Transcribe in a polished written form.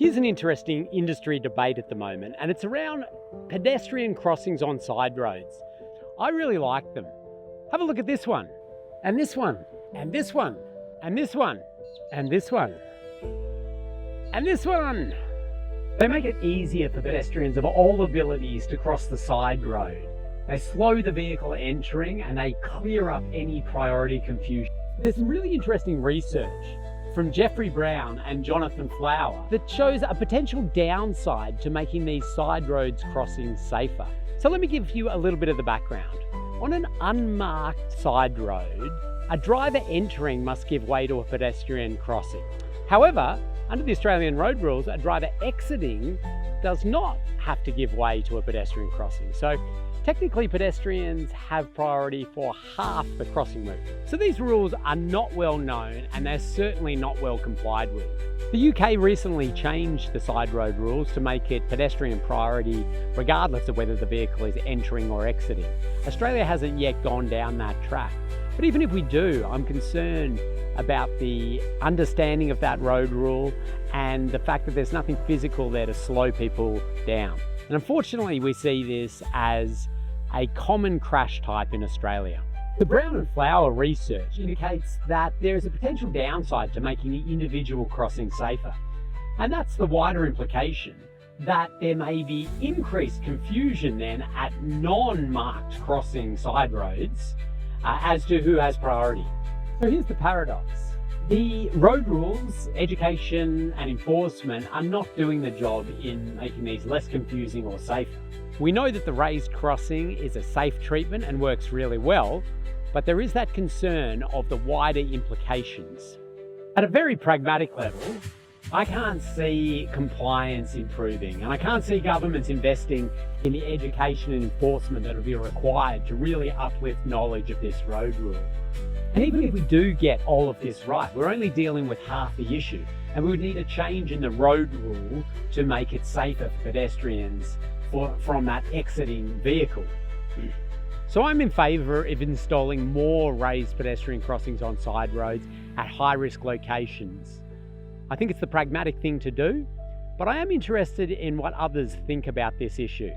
Here's an interesting industry debate at the moment, and it's around pedestrian crossings on side roads. I really like them. Have a look at this one, and this one, and this one, and this one, and this one, and this one. They make it easier for pedestrians of all abilities to cross the side road. They slow the vehicle entering and they clear up any priority confusion. There's some really interesting research from Jeffrey Brown and Jonathan Flower that shows a potential downside to making these side roads crossings safer. So let me give you a little bit of the background. On an unmarked side road, a driver entering must give way to a pedestrian crossing. However, under the Australian road rules, a driver exiting does not have to give way to a pedestrian crossing. So technically, pedestrians have priority for half the crossing route. So these rules are not well known and they're certainly not well complied with. The UK recently changed the side road rules to make it pedestrian priority regardless of whether the vehicle is entering or exiting. Australia hasn't yet gone down that track. But even if we do, I'm concerned about the understanding of that road rule and the fact that there's nothing physical there to slow people down. And unfortunately, we see this as a common crash type in Australia. The Brown and Flower research indicates that there is a potential downside to making the individual crossing safer. And that's the wider implication that there may be increased confusion then at non-marked crossing side roads as to who has priority. So here's the paradox. The road rules, education and enforcement are not doing the job in making these less confusing or safer. We know that the raised crossing is a safe treatment and works really well, but there is that concern of the wider implications. At a very pragmatic level, I can't see compliance improving, and I can't see governments investing in the education and enforcement that will be required to really uplift knowledge of this road rule. And even if we do get all of this right, we're only dealing with half the issue, and we would need a change in the road rule to make it safer for pedestrians from that exiting vehicle. So I'm in favour of installing more raised pedestrian crossings on side roads at high-risk locations. I think it's the pragmatic thing to do, but I am interested in what others think about this issue.